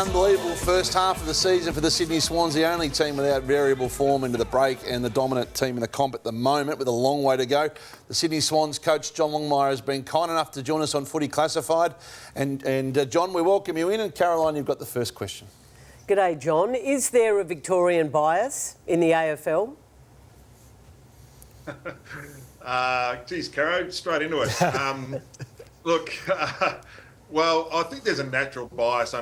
Unbelievable first half of the season for the Sydney Swans, the only team without variable form into the break and the dominant team in the comp at the moment with a long way to go. The Sydney Swans coach John Longmire has been kind enough to join us on Footy Classified. And John, we welcome you in. And Caroline, you've got the first question. G'day, John. Is there a Victorian bias in the AFL? Geez, Caro, straight into it. Look, well, I think there's a natural bias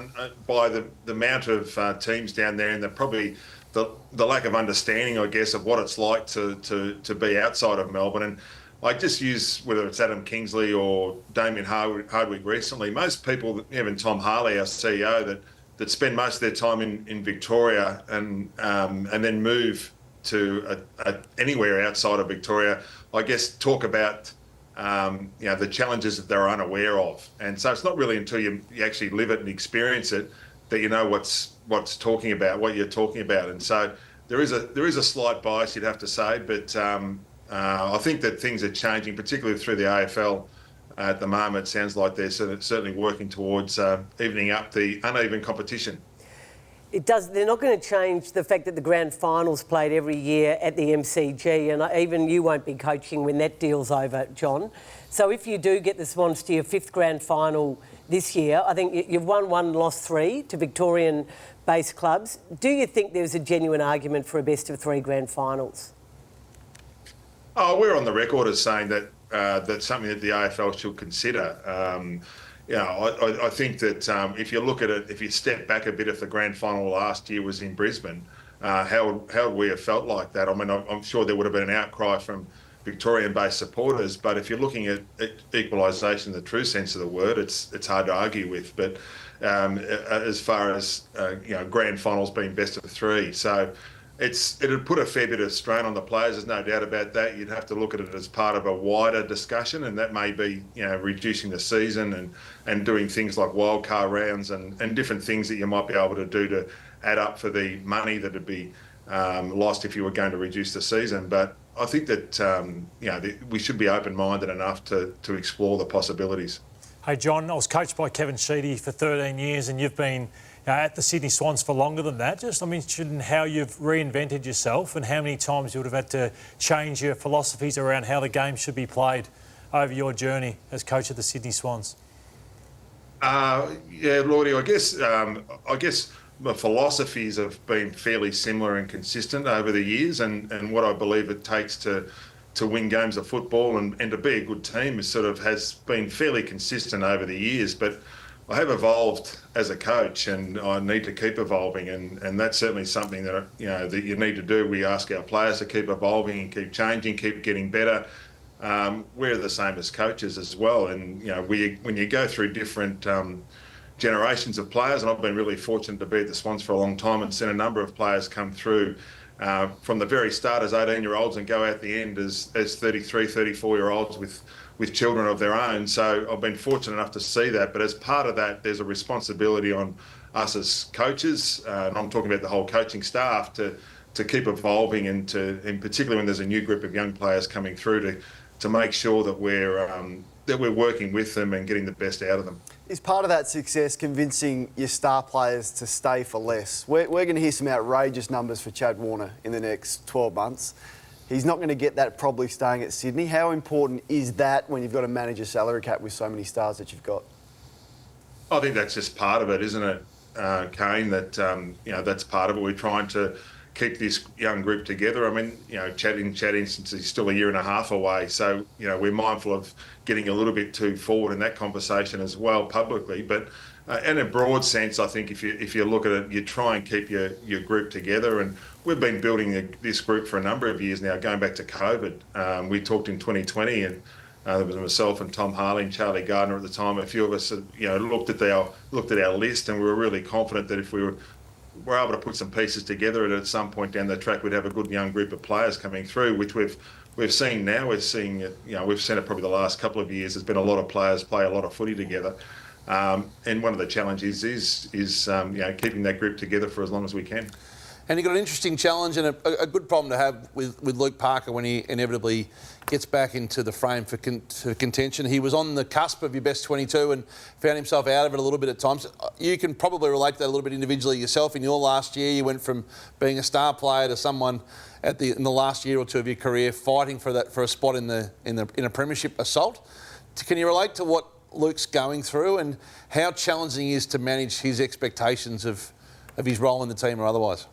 by the amount of teams down there, and probably the lack of understanding, I guess, of what it's like to be outside of Melbourne. And I just use, whether it's Adam Kingsley or Damien Hardwick recently, most people, even Tom Harley, our CEO, that spend most of their time in Victoria and then move to anywhere outside of Victoria, I guess, talk about the challenges that they're unaware of. And so it's not really until you actually live it and experience it that you know what you're talking about. And so there is a slight bias, you'd have to say, but I think that things are changing, particularly through the AFL at the moment. It sounds like they're certainly working towards evening up the uneven competition. They're not going to change the fact that the grand final's played every year at the MCG, and even you won't be coaching when that deal's over, John. So if you do get the Swans to your fifth grand final this year, I think you've won one, lost three to Victorian-based clubs. Do you think there's a genuine argument for a best of three grand finals? Oh, we're on the record as saying that that's something that the AFL should consider. I think that if you look at it, if you step back a bit, if the grand final last year was in Brisbane, how would we have felt like that? I mean, I'm sure there would have been an outcry from Victorian-based supporters, but if you're looking at equalisation in the true sense of the word, it's hard to argue with. But as far as grand finals being best of three, so it'd put a fair bit of strain on the players. There's no doubt about that. You'd have to look at it as part of a wider discussion, and that may be reducing the season and doing things like wildcard rounds and different things that you might be able to do to add up for the money that would be lost if you were going to reduce the season. But I think that we should be open-minded enough to explore the possibilities. Hey John, I was coached by Kevin Sheedy for 13 years, and you've been at the Sydney Swans for longer than that. I'm interested in how you've reinvented yourself and how many times you would have had to change your philosophies around how the game should be played over your journey as coach of the Sydney Swans. Lordy, I guess the philosophies have been fairly similar and consistent over the years, and what I believe it takes to win games of football and to be a good team has been fairly consistent over the years. But I have evolved as a coach, and I need to keep evolving, and that's certainly something that that you need to do. We ask our players to keep evolving and keep changing, keep getting better. We're the same as coaches as well, and when you go through different generations of players, and I've been really fortunate to be at the Swans for a long time and seen a number of players come through from the very start as 18-year-olds and go out the end as 33, 34-year-olds with children of their own. So I've been fortunate enough to see that. But as part of that, there's a responsibility on us as coaches, and I'm talking about the whole coaching staff, to keep evolving and particularly when there's a new group of young players coming through, to make sure that we're working with them and getting the best out of them. Is part of that success convincing your star players to stay for less? We're going to hear some outrageous numbers for Chad Warner in the next 12 months. He's not going to get that probably staying at Sydney. How important is that when you've got to manage a salary cap with so many stars that you've got? I think that's just part of it, isn't it, Kane? That that's part of it. We're trying to keep this young group together. I mean, Chad instance, he's still a year and a half away, so we're mindful of getting a little bit too forward in that conversation as well publicly. But in a broad sense, I think if you look at it, you try and keep your group together. And we've been building this group for a number of years now, going back to COVID. We talked in 2020, and there was myself and Tom Harley and Charlie Gardner at the time. A few of us, looked at our list, and we were really confident that if we were able to put some pieces together, and at some point down the track, we'd have a good young group of players coming through, which we've seen now. We're seeing it. We've seen it probably the last couple of years. There's been a lot of players play a lot of footy together. And one of the challenges is keeping that group together for as long as we can. And he got an interesting challenge and a good problem to have with Luke Parker when he inevitably gets back into the frame for contention. He was on the cusp of your best 22 and found himself out of it a little bit at times. You can probably relate to that a little bit individually yourself. In your last year, you went from being a star player to someone in the last year or two of your career fighting for a spot in a premiership assault. Can you relate to what Luke's going through and how challenging it is to manage his expectations of his role in the team or otherwise?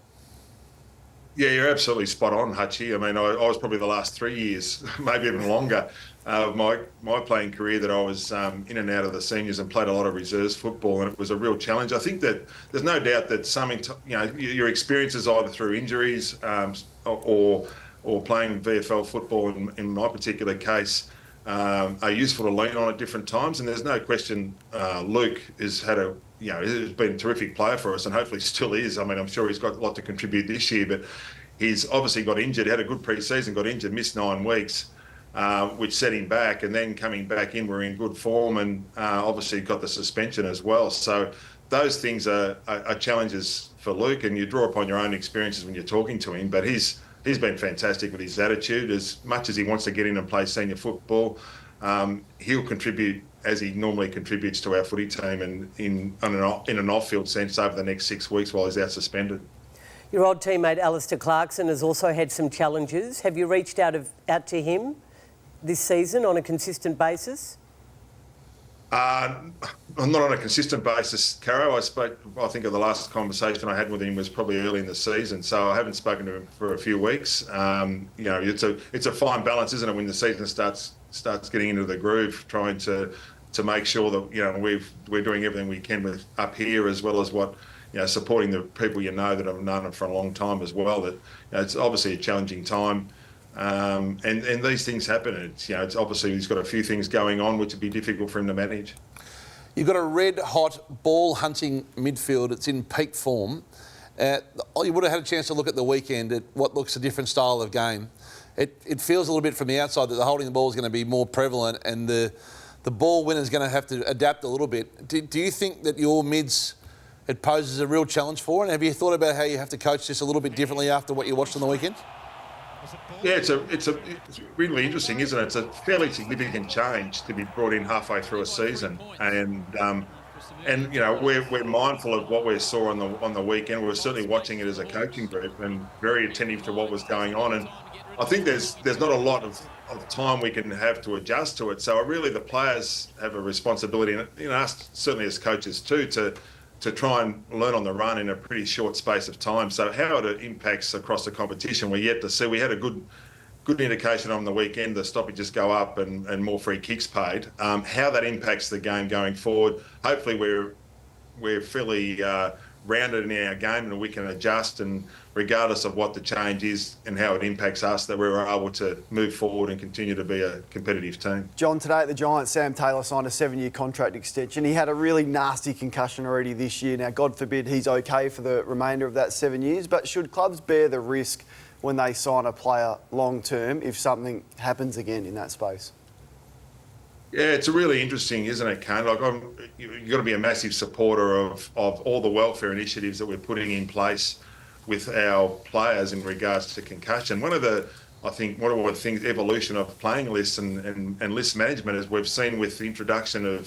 Yeah, you're absolutely spot on, Hutchie. I mean, I was probably the last 3 years, maybe even longer, of my playing career that I was in and out of the seniors and played a lot of reserves football, and it was a real challenge. I think that there's no doubt that your experiences either through injuries or playing VFL football in my particular case are useful to lean on at different times. And there's no question Luke has had he's been a terrific player for us and hopefully still is. I mean, I'm sure he's got a lot to contribute this year, but he's obviously got injured. He had a good pre-season, got injured, missed 9 weeks, which set him back. And then coming back in, we're in good form and obviously got the suspension as well. So those things are challenges for Luke, and you draw upon your own experiences when you're talking to him. But he's been fantastic with his attitude. As much as he wants to get in and play senior football, he'll contribute as he normally contributes to our footy team and in an off-field sense over the next 6 weeks while he's out suspended. Your old teammate Alistair Clarkson has also had some challenges. Have you reached out to him this season on a consistent basis? Not on a consistent basis, Caro. I think of the last conversation I had with him was probably early in the season, so I haven't spoken to him for a few weeks. It's a fine balance, isn't it, when the season starts getting into the groove, trying to make sure that we're doing everything we can up here, as well as supporting the people that have known him for a long time as well. That it's obviously a challenging time. And these things happen. It's obviously he's got a few things going on which would be difficult for him to manage. You've got a red-hot ball-hunting midfield. It's in peak form. You would have had a chance to look at the weekend at what looks a different style of game. It feels a little bit from the outside that the holding the ball is going to be more prevalent and the ball winner is going to have to adapt a little bit. Do you think that your mids, it poses a real challenge for? And have you thought about how you have to coach this a little bit differently after what you watched on the weekend? Yeah, it's really interesting, isn't it? It's a fairly significant change to be brought in halfway through a season, and we're mindful of what we saw on the weekend. We're certainly watching it as a coaching group and very attentive to what was going on. And I think there's not a lot of time we can have to adjust to it. So really, the players have a responsibility, and us certainly as coaches too, to try and learn on the run in a pretty short space of time. So how it impacts across the competition, we're yet to see. We had a good indication on the weekend, the stoppages go up and more free kicks paid. How that impacts the game going forward, hopefully we're fairly rounded in our game and we can adjust, and regardless of what the change is and how it impacts us, that we're able to move forward and continue to be a competitive team. John, today at the Giants, Sam Taylor signed a 7-year contract extension. He had a really nasty concussion already this year. Now, God forbid he's okay for the remainder of that 7 years, but should clubs bear the risk when they sign a player long term if something happens again in that space? Yeah, it's really interesting, isn't it, Kane? You've got to be a massive supporter of all the welfare initiatives that we're putting in place with our players in regards to concussion. One of the things, evolution of playing lists and list management, as we've seen with the introduction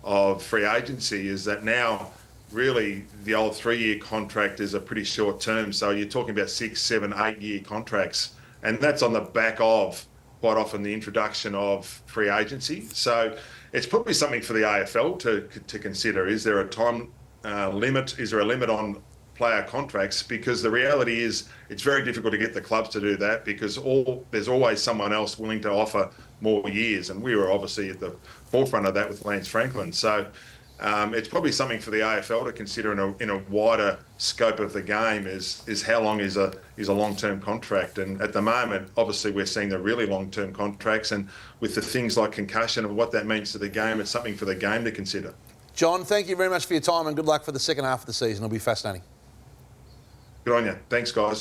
of free agency, is that now really the old 3-year contract is a pretty short term. So you're talking about 6, 7, 8-year contracts, and that's on the back of quite often the introduction of free agency. So it's probably something for the AFL to consider. Is there a time limit? Is there a limit on player contracts? Because the reality is it's very difficult to get the clubs to do that, because there's always someone else willing to offer more years. And we were obviously at the forefront of that with Lance Franklin. So it's probably something for the AFL to consider in a wider scope of the game is how long is a long-term contract. And at the moment, obviously, we're seeing the really long-term contracts, and with the things like concussion and what that means to the game, it's something for the game to consider. John, thank you very much for your time and good luck for the second half of the season. It'll be fascinating. Good on you. Thanks, guys.